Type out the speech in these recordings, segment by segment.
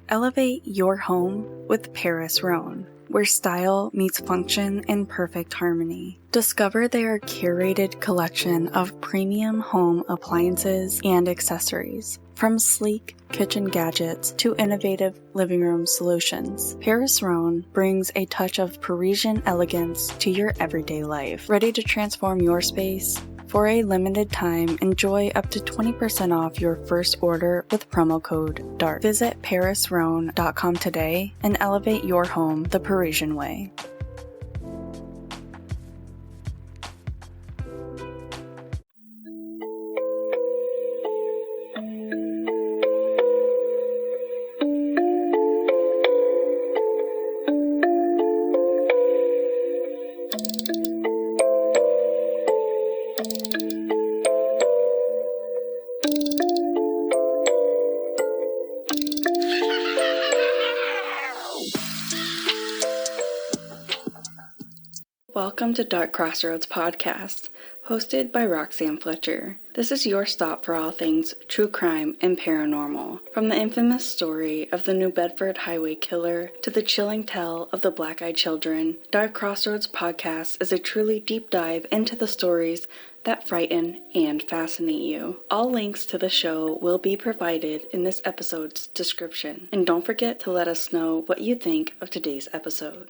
Elevate your home with Paris Rhone, where style meets function in perfect harmony. Discover their curated collection of premium home appliances and accessories. From sleek kitchen gadgets to innovative living room solutions, Paris Rhone brings a touch of Parisian elegance to your everyday life. Ready to transform your space? For a limited time, enjoy up to 20% off your first order with promo code DARK. Visit parisrhone.com today and elevate your home the Parisian way. Welcome to Dark Crossroads Podcast, hosted by Roxanne Fletcher. This is your stop for all things true crime and paranormal. From the infamous story of the New Bedford highway killer to the chilling tale of the Black-Eyed Children, Dark Crossroads Podcast is a truly deep dive into the stories that frighten and fascinate you. All links to the show will be provided in this episode's description. And don't forget to let us know what you think of today's episode.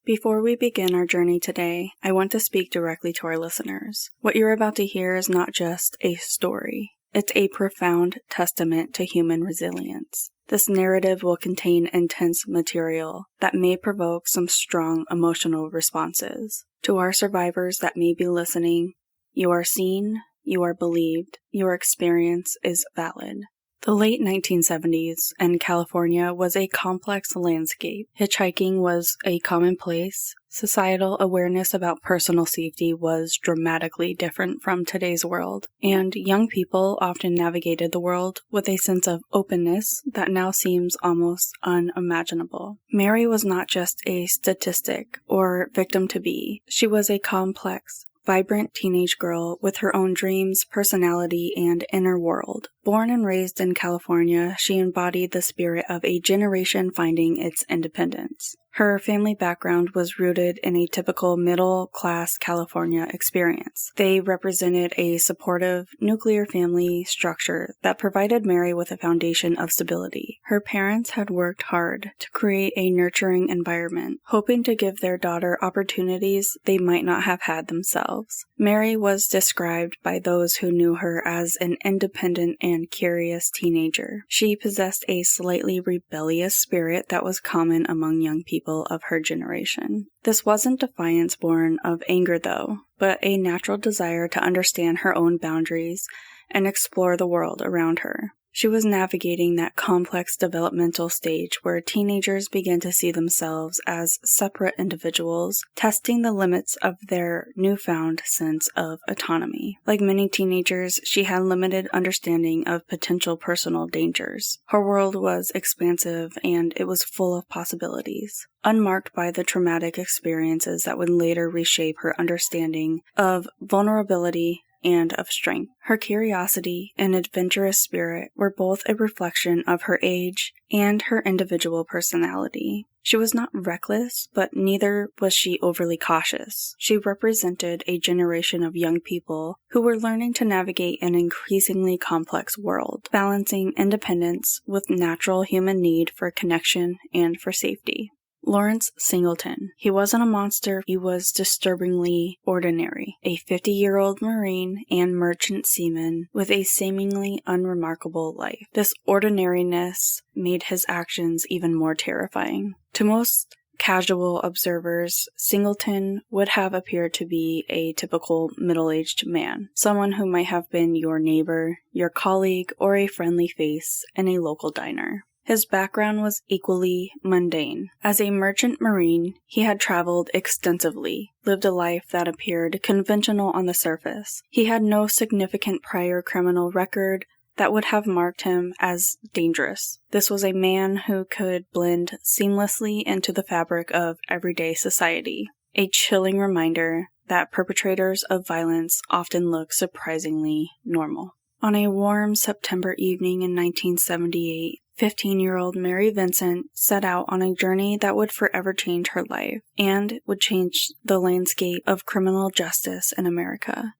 Before we begin our journey today, I want to speak directly to our listeners. What you're about to hear is not just a story. It's a profound testament to human resilience. This narrative will contain intense material that may provoke some strong emotional responses. To our survivors that may be listening, you are seen, you are believed, your experience is valid. The late 1970s and California was a complex landscape. Hitchhiking was a commonplace. Societal awareness about personal safety was dramatically different from today's world, and young people often navigated the world with a sense of openness that now seems almost unimaginable. Mary was not just a statistic or victim to be. She was a complex, vibrant teenage girl with her own dreams, personality, and inner world. Born and raised in California, she embodied the spirit of a generation finding its independence. Her family background was rooted in a typical middle-class California experience. They represented a supportive, nuclear family structure that provided Mary with a foundation of stability. Her parents had worked hard to create a nurturing environment, hoping to give their daughter opportunities they might not have had themselves. Mary was described by those who knew her as an independent and curious teenager. She possessed a slightly rebellious spirit that was common among young people of her generation. This wasn't defiance born of anger, though, but a natural desire to understand her own boundaries and explore the world around her. She was navigating that complex developmental stage where teenagers begin to see themselves as separate individuals, testing the limits of their newfound sense of autonomy. Like many teenagers, she had limited understanding of potential personal dangers. Her world was expansive and it was full of possibilities, unmarked by the traumatic experiences that would later reshape her understanding of vulnerability and of strength. Her curiosity and adventurous spirit were both a reflection of her age and her individual personality. She was not reckless, but neither was she overly cautious. She represented a generation of young people who were learning to navigate an increasingly complex world, balancing independence with natural human need for connection and for safety. Lawrence Singleton. He wasn't a monster, he was disturbingly ordinary. A 50-year-old Marine and merchant seaman with a seemingly unremarkable life. This ordinariness made his actions even more terrifying. To most casual observers, Singleton would have appeared to be a typical middle-aged man, someone who might have been your neighbor, your colleague, or a friendly face in a local diner. His background was equally mundane. As a merchant marine, he had traveled extensively, lived a life that appeared conventional on the surface. He had no significant prior criminal record that would have marked him as dangerous. This was a man who could blend seamlessly into the fabric of everyday society. A chilling reminder that perpetrators of violence often look surprisingly normal. On a warm September evening in 1978, 15-year-old Mary Vincent set out on a journey that would forever change her life and would change the landscape of criminal justice in America.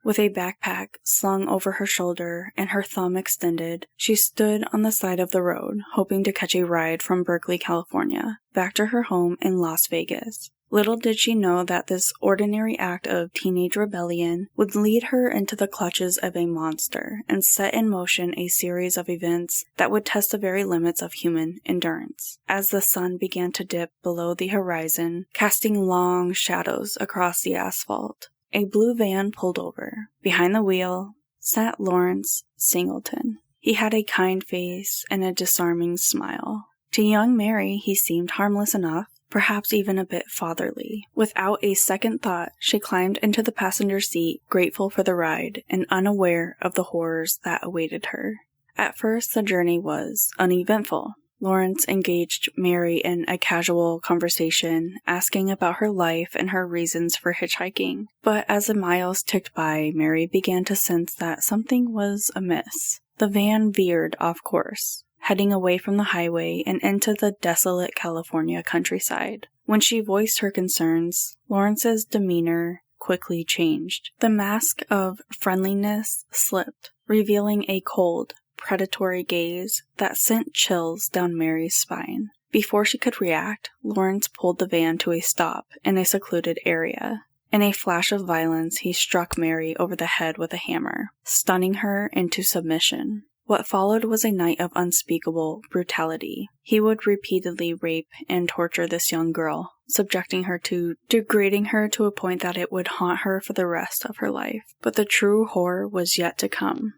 With a backpack slung over her shoulder and her thumb extended, she stood on the side of the road, hoping to catch a ride from Berkeley, California, back to her home in Las Vegas. Little did she know that this ordinary act of teenage rebellion would lead her into the clutches of a monster and set in motion a series of events that would test the very limits of human endurance. As the sun began to dip below the horizon, casting long shadows across the asphalt, a blue van pulled over. Behind the wheel sat Lawrence Singleton. He had a kind face and a disarming smile. To young Mary, he seemed harmless enough, perhaps even a bit fatherly. Without a second thought, she climbed into the passenger seat, grateful for the ride and unaware of the horrors that awaited her. At first, the journey was uneventful. Lawrence engaged Mary in a casual conversation, asking about her life and her reasons for hitchhiking. But as the miles ticked by, Mary began to sense that something was amiss. The van veered off course, heading away from the highway and into the desolate California countryside. When she voiced her concerns, Lawrence's demeanor quickly changed. The mask of friendliness slipped, revealing a cold, predatory gaze that sent chills down Mary's spine. Before she could react, Lawrence pulled the van to a stop in a secluded area. In a flash of violence, he struck Mary over the head with a hammer, stunning her into submission. What followed was a night of unspeakable brutality. He would repeatedly rape and torture this young girl, subjecting her to degrading her to a point that it would haunt her for the rest of her life. But the true horror was yet to come.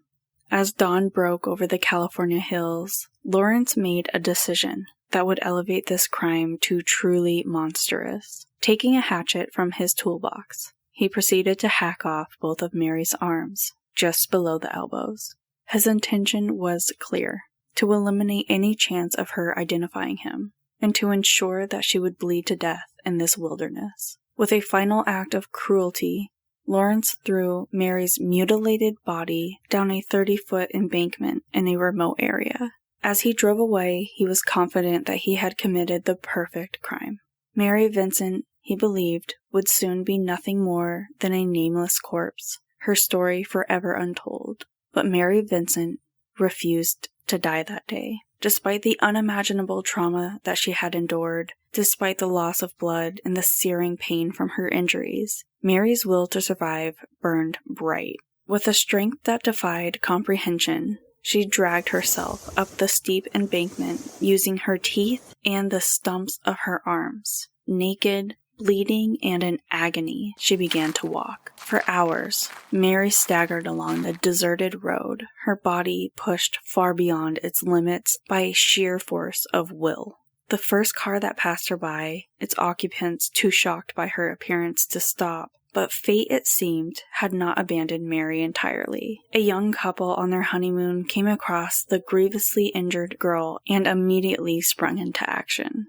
As dawn broke over the California hills, Lawrence made a decision that would elevate this crime to truly monstrous. Taking a hatchet from his toolbox, he proceeded to hack off both of Mary's arms, just below the elbows. His intention was clear: to eliminate any chance of her identifying him, and to ensure that she would bleed to death in this wilderness. With a final act of cruelty, Lawrence threw Mary's mutilated body down a 30-foot embankment in a remote area. As he drove away, he was confident that he had committed the perfect crime. Mary Vincent, he believed, would soon be nothing more than a nameless corpse, her story forever untold. But Mary Vincent refused to die that day. Despite the unimaginable trauma that she had endured, despite the loss of blood and the searing pain from her injuries, Mary's will to survive burned bright. With a strength that defied comprehension, she dragged herself up the steep embankment using her teeth and the stumps of her arms. Naked, bleeding, and in agony, she began to walk. For hours, Mary staggered along the deserted road, her body pushed far beyond its limits by a sheer force of will. The first car that passed her by, its occupants too shocked by her appearance to stop, but fate, it seemed, had not abandoned Mary entirely. A young couple on their honeymoon came across the grievously injured girl and immediately sprung into action.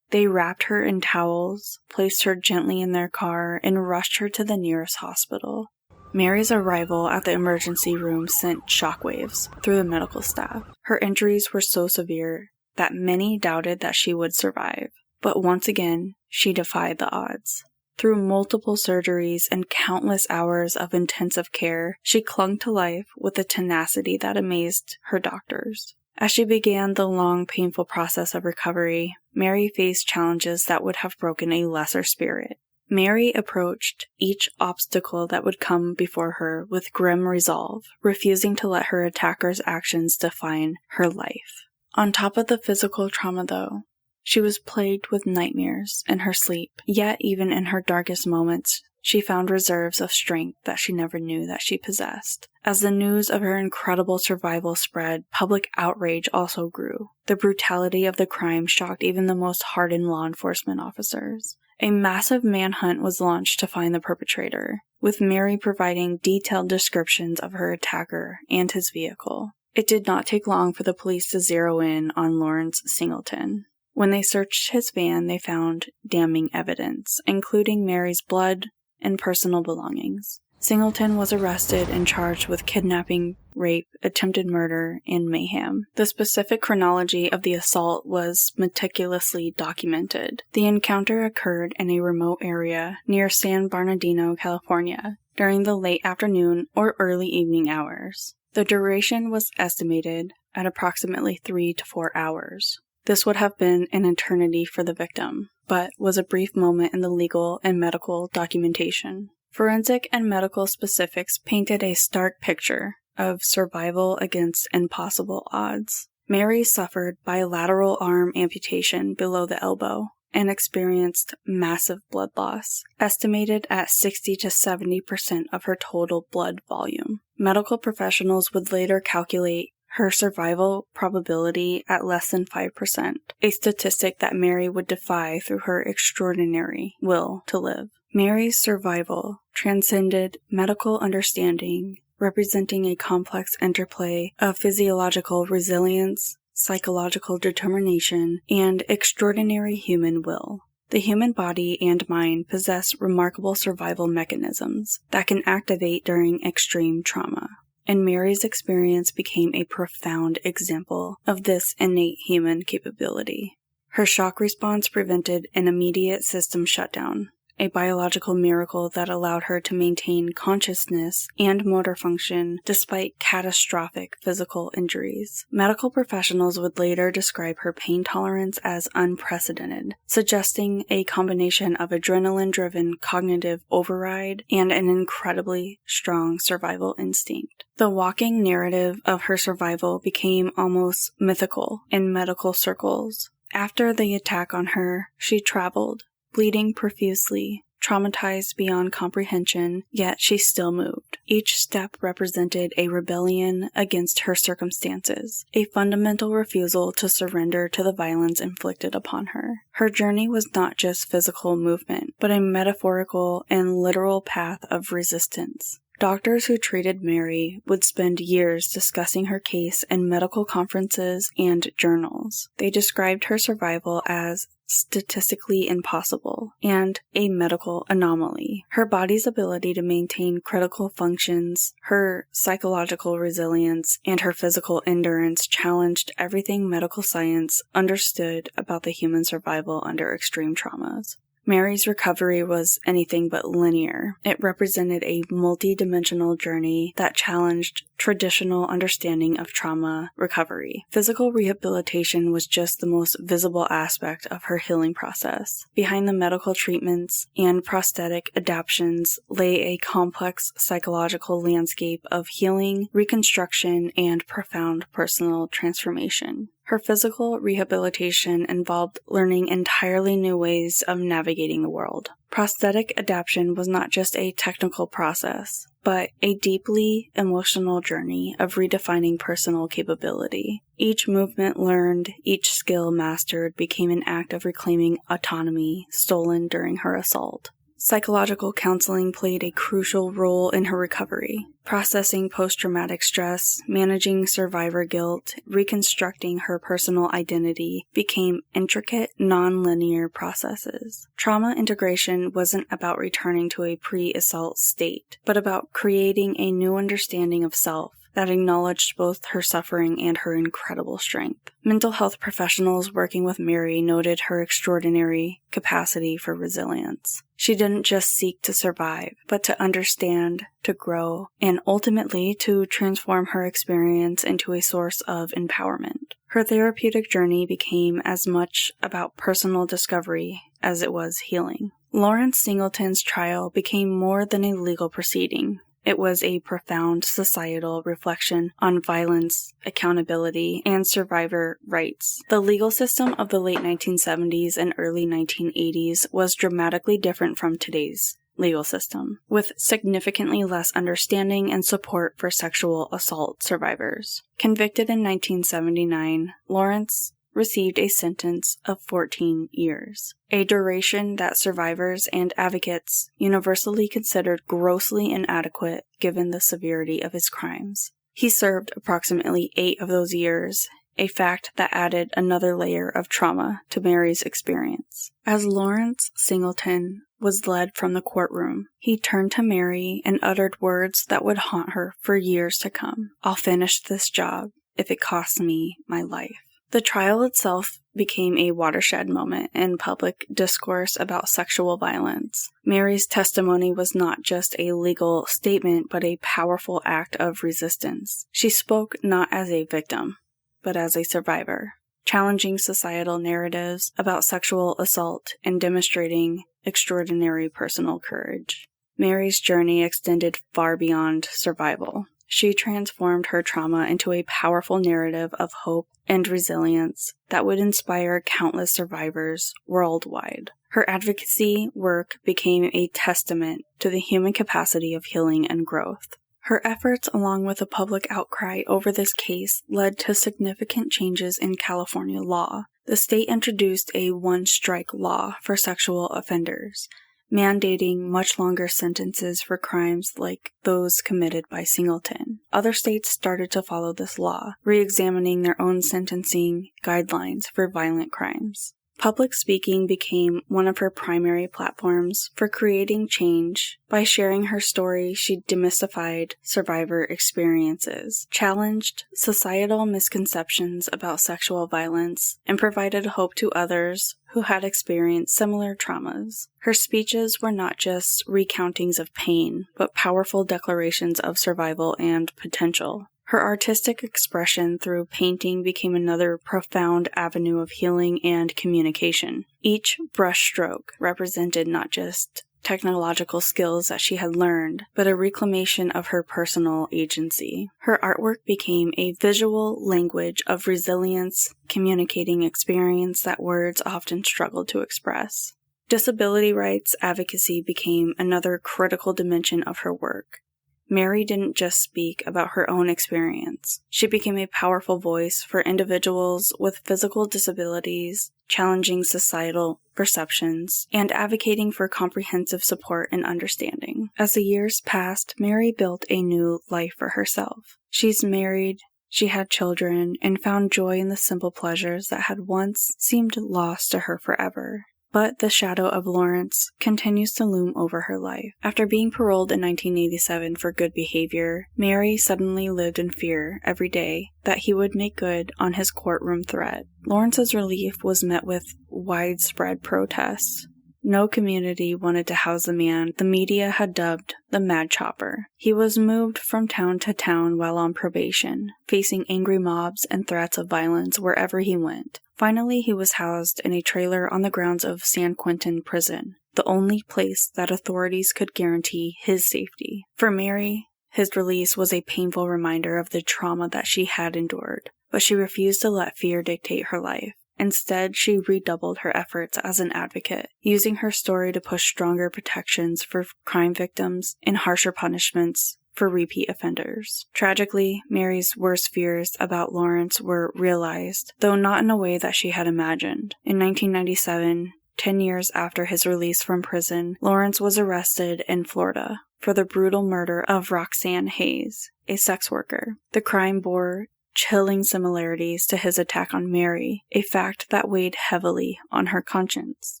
They wrapped her in towels, placed her gently in their car, and rushed her to the nearest hospital. Mary's arrival at the emergency room sent shockwaves through the medical staff. Her injuries were so severe that many doubted that she would survive. But once again, she defied the odds. Through multiple surgeries and countless hours of intensive care, she clung to life with a tenacity that amazed her doctors. As she began the long, painful process of recovery, Mary faced challenges that would have broken a lesser spirit. Mary approached each obstacle that would come before her with grim resolve, refusing to let her attackers' actions define her life. On top of the physical trauma, though, she was plagued with nightmares in her sleep. Yet, even in her darkest moments, she found reserves of strength that she never knew that she possessed. As the news of her incredible survival spread, public outrage also grew. The brutality of the crime shocked even the most hardened law enforcement officers. A massive manhunt was launched to find the perpetrator, with Mary providing detailed descriptions of her attacker and his vehicle. It did not take long for the police to zero in on Lawrence Singleton. When they searched his van, they found damning evidence, including Mary's blood and personal belongings. Singleton was arrested and charged with kidnapping, rape, attempted murder, and mayhem. The specific chronology of the assault was meticulously documented. The encounter occurred in a remote area near San Bernardino, California, during the late afternoon or early evening hours. The duration was estimated at approximately 3 to 4 hours. This would have been an eternity for the victim, but was a brief moment in the legal and medical documentation. Forensic and medical specifics painted a stark picture of survival against impossible odds. Mary suffered bilateral arm amputation below the elbow and experienced massive blood loss, estimated at 60 to 70% of her total blood volume. Medical professionals would later calculate her survival probability at less than 5%, a statistic that Mary would defy through her extraordinary will to live. Mary's survival transcended medical understanding, representing a complex interplay of physiological resilience, psychological determination, and extraordinary human will. The human body and mind possess remarkable survival mechanisms that can activate during extreme trauma, and Mary's experience became a profound example of this innate human capability. Her shock response prevented an immediate system shutdown, a biological miracle that allowed her to maintain consciousness and motor function despite catastrophic physical injuries. Medical professionals would later describe her pain tolerance as unprecedented, suggesting a combination of adrenaline-driven cognitive override and an incredibly strong survival instinct. The walking narrative of her survival became almost mythical in medical circles. After the attack on her, she traveled, bleeding profusely, traumatized beyond comprehension, yet she still moved. Each step represented a rebellion against her circumstances, a fundamental refusal to surrender to the violence inflicted upon her. Her journey was not just physical movement, but a metaphorical and literal path of resistance. Doctors who treated Mary would spend years discussing her case in medical conferences and journals. They described her survival as statistically impossible and a medical anomaly. Her body's ability to maintain critical functions, her psychological resilience, and her physical endurance challenged everything medical science understood about the human survival under extreme traumas. Mary's recovery was anything but linear. It represented a multi-dimensional journey that challenged traditional understanding of trauma recovery. Physical rehabilitation was just the most visible aspect of her healing process. Behind the medical treatments and prosthetic adaptations lay a complex psychological landscape of healing, reconstruction, and profound personal transformation. Her physical rehabilitation involved learning entirely new ways of navigating the world. Prosthetic adaptation was not just a technical process, but a deeply emotional journey of redefining personal capability. Each movement learned, each skill mastered became an act of reclaiming autonomy stolen during her assault. Psychological counseling played a crucial role in her recovery. Processing post-traumatic stress, managing survivor guilt, reconstructing her personal identity became intricate, non-linear processes. Trauma integration wasn't about returning to a pre-assault state, but about creating a new understanding of self that acknowledged both her suffering and her incredible strength. Mental health professionals working with Mary noted her extraordinary capacity for resilience. She didn't just seek to survive, but to understand, to grow, and ultimately to transform her experience into a source of empowerment. Her therapeutic journey became as much about personal discovery as it was healing. Lawrence Singleton's trial became more than a legal proceeding. It was a profound societal reflection on violence, accountability, and survivor rights. The legal system of the late 1970s and early 1980s was dramatically different from today's legal system, with significantly less understanding and support for sexual assault survivors. Convicted in 1979, Lawrence received a sentence of 14 years, a duration that survivors and advocates universally considered grossly inadequate given the severity of his crimes. He served approximately 8 of those years a fact that added another layer of trauma to Mary's experience. As Lawrence Singleton was led from the courtroom, he turned to Mary and uttered words that would haunt her for years to come. "I'll finish this job if it costs me my life." The trial itself became a watershed moment in public discourse about sexual violence. Mary's testimony was not just a legal statement, but a powerful act of resistance. She spoke not as a victim, but as a survivor, challenging societal narratives about sexual assault and demonstrating extraordinary personal courage. Mary's journey extended far beyond survival. She transformed her trauma into a powerful narrative of hope and resilience that would inspire countless survivors worldwide. Her advocacy work became a testament to the human capacity of healing and growth. Her efforts, along with a public outcry over this case, led to significant changes in California law. The state introduced a one-strike law for sexual offenders, mandating much longer sentences for crimes like those committed by Singleton. Other states started to follow this law, re-examining their own sentencing guidelines for violent crimes. Public speaking became one of her primary platforms for creating change. By sharing her story, she demystified survivor experiences, challenged societal misconceptions about sexual violence, and provided hope to others who had experienced similar traumas. Her speeches were not just recountings of pain, but powerful declarations of survival and potential. Her artistic expression through painting became another profound avenue of healing and communication. Each brushstroke represented not just technological skills that she had learned, but a reclamation of her personal agency. Her artwork became a visual language of resilience, communicating experience that words often struggle to express. Disability rights advocacy became another critical dimension of her work. Mary didn't just speak about her own experience. She became a powerful voice for individuals with physical disabilities, challenging societal perceptions, and advocating for comprehensive support and understanding. As the years passed, Mary built a new life for herself. She's married, she had children, and found joy in the simple pleasures that had once seemed lost to her forever. But the shadow of Lawrence continues to loom over her life. After being paroled in 1987 for good behavior, Mary suddenly lived in fear every day that he would make good on his courtroom threat. Lawrence's relief was met with widespread protests. No community wanted to house the man the media had dubbed the Mad Chopper. He was moved from town to town while on probation, facing angry mobs and threats of violence wherever he went. Finally, he was housed in a trailer on the grounds of San Quentin Prison, the only place that authorities could guarantee his safety. For Mary, his release was a painful reminder of the trauma that she had endured, but she refused to let fear dictate her life. Instead, she redoubled her efforts as an advocate, using her story to push stronger protections for crime victims and harsher punishments for repeat offenders. Tragically, Mary's worst fears about Lawrence were realized, though not in a way that she had imagined. In 1997, 10 years after his release from prison, Lawrence was arrested in Florida for the brutal murder of Roxanne Hayes, a sex worker. The crime bore chilling similarities to his attack on Mary, a fact that weighed heavily on her conscience.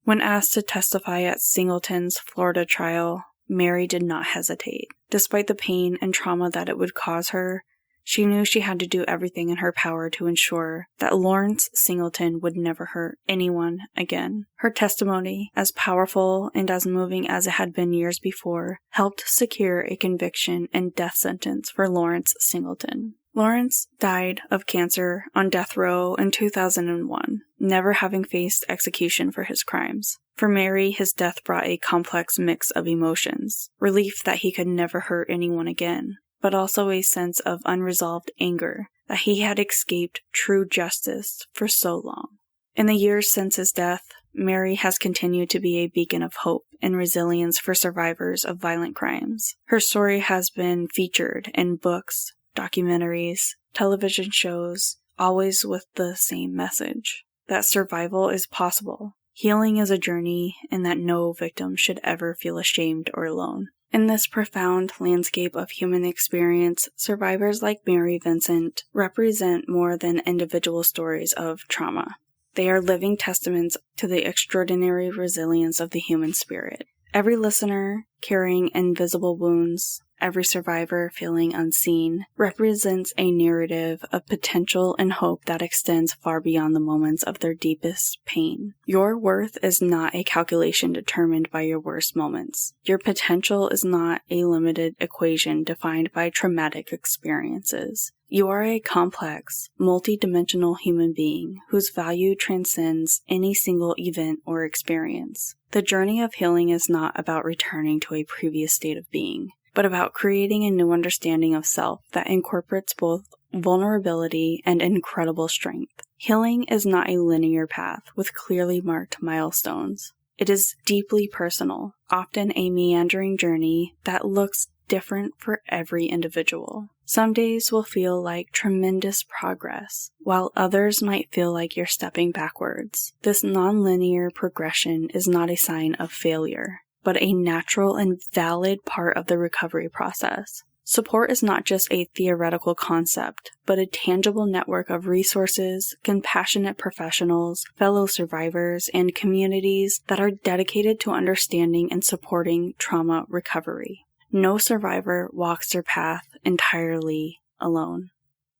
When asked to testify at Singleton's Florida trial, Mary did not hesitate. Despite the pain and trauma that it would cause her, she knew she had to do everything in her power to ensure that Lawrence Singleton would never hurt anyone again. Her testimony, as powerful and as moving as it had been years before, helped secure a conviction and death sentence for Lawrence Singleton. Lawrence died of cancer on death row in 2001, never having faced execution for his crimes. For Mary, his death brought a complex mix of emotions, relief that he could never hurt anyone again, but also a sense of unresolved anger that he had escaped true justice for so long. In the years since his death, Mary has continued to be a beacon of hope and resilience for survivors of violent crimes. Her story has been featured in books, documentaries, television shows, always with the same message: that survival is possible, healing is a journey, and that no victim should ever feel ashamed or alone. In this profound landscape of human experience, survivors like Mary Vincent represent more than individual stories of trauma. They are living testaments to the extraordinary resilience of the human spirit. Every listener carrying invisible wounds, every survivor feeling unseen, represents a narrative of potential and hope that extends far beyond the moments of their deepest pain. Your worth is not a calculation determined by your worst moments. Your potential is not a limited equation defined by traumatic experiences. You are a complex, multi-dimensional human being whose value transcends any single event or experience. The journey of healing is not about returning to a previous state of being, but about creating a new understanding of self that incorporates both vulnerability and incredible strength. Healing is not a linear path with clearly marked milestones. It is deeply personal, often a meandering journey that looks different for every individual. Some days will feel like tremendous progress, while others might feel like you're stepping backwards. This nonlinear progression is not a sign of failure, but a natural and valid part of the recovery process. Support is not just a theoretical concept, but a tangible network of resources, compassionate professionals, fellow survivors, and communities that are dedicated to understanding and supporting trauma recovery. No survivor walks their path entirely alone,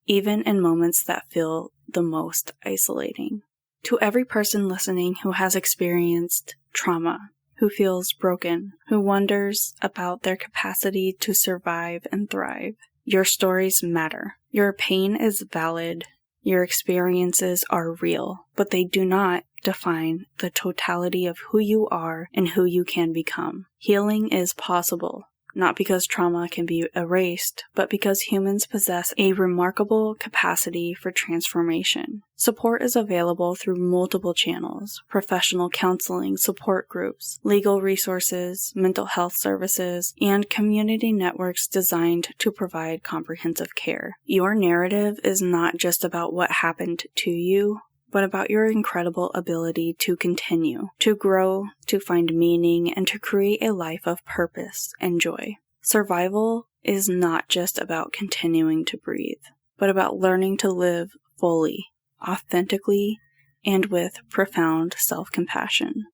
even in moments that feel the most isolating. To every person listening who has experienced trauma, who feels broken, who wonders about their capacity to survive and thrive, your stories matter. Your pain is valid. Your experiences are real, but they do not define the totality of who you are and who you can become. Healing is possible. Not because trauma can be erased, but because humans possess a remarkable capacity for transformation. Support is available through multiple channels: professional counseling, support groups, legal resources, mental health services, and community networks designed to provide comprehensive care. Your narrative is not just about what happened to you, but about your incredible ability to continue, to grow, to find meaning, and to create a life of purpose and joy. Survival is not just about continuing to breathe, but about learning to live fully, authentically, and with profound self-compassion.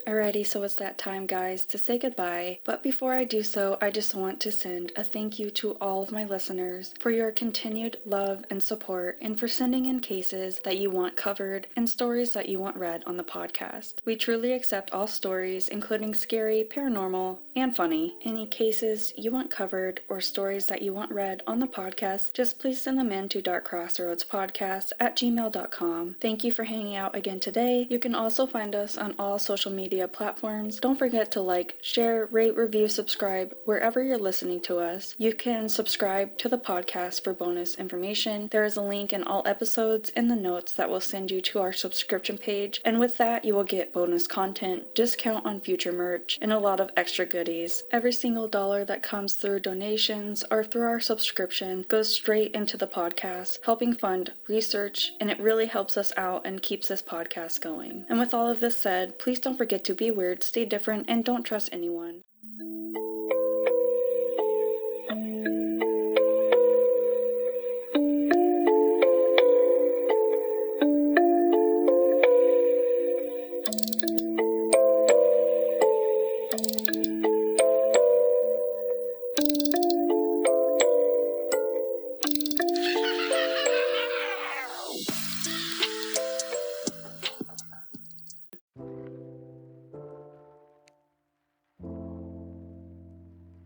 Alrighty, so it's that time, guys, to say goodbye. But before I do so, I just want to send a thank you to all of my listeners for your continued love and support, and for sending in cases that you want covered and stories that you want read on the podcast. We truly accept all stories, including scary, paranormal, and funny. Any cases you want covered or stories that you want read on the podcast, just please send them in to darkcrossroadspodcast@gmail.com. Thank you for hanging out again today. You can also find us on all social media platforms. Don't forget to like, share, rate, review, subscribe wherever you're listening to us. You can subscribe to the podcast for bonus information. There is a link in all episodes in the notes that will send you to our subscription page, and with that you will get bonus content, discount on future merch, and a lot of extra goodies. Every single dollar that comes through donations or through our subscription goes straight into the podcast, helping fund research, and it really helps us out and keeps this podcast going. And with all of this said, please don't forget to be weird, stay different, and don't trust anyone.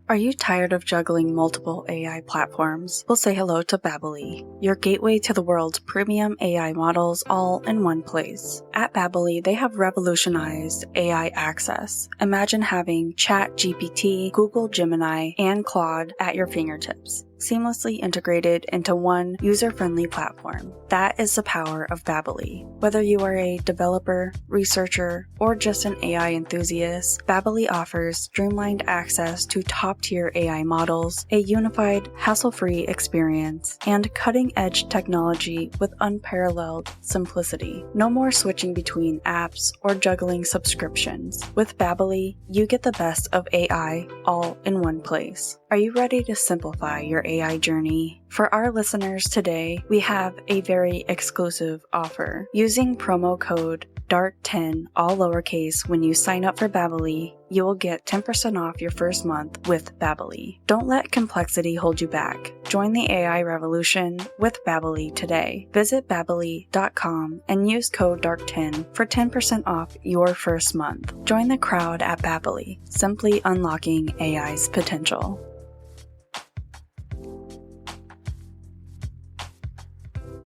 Are you tired of juggling multiple AI platforms? We'll say hello to Babbly, your gateway to the world's premium AI models all in one place. At Babbly, they have revolutionized AI access. Imagine having ChatGPT, Google Gemini, and Claude at your fingertips. seamlessly integrated into one user-friendly platform. That is the power of Babbly. Whether you are a developer, researcher, or just an AI enthusiast, Babbly offers streamlined access to top-tier AI models, a unified, hassle-free experience, and cutting-edge technology with unparalleled simplicity. No more switching between apps or juggling subscriptions. With Babbly, you get the best of AI all in one place. Are you ready to simplify your AI journey? For our listeners today, we have a very exclusive offer. Using promo code DARK10, all lowercase, when you sign up for Babbly, you will get 10% off your first month with Babbly. Don't let complexity hold you back. Join the AI revolution with Babbly today. Visit babbly.com and use code DARK10 for 10% off your first month. Join the crowd at Babbly, simply unlocking AI's potential.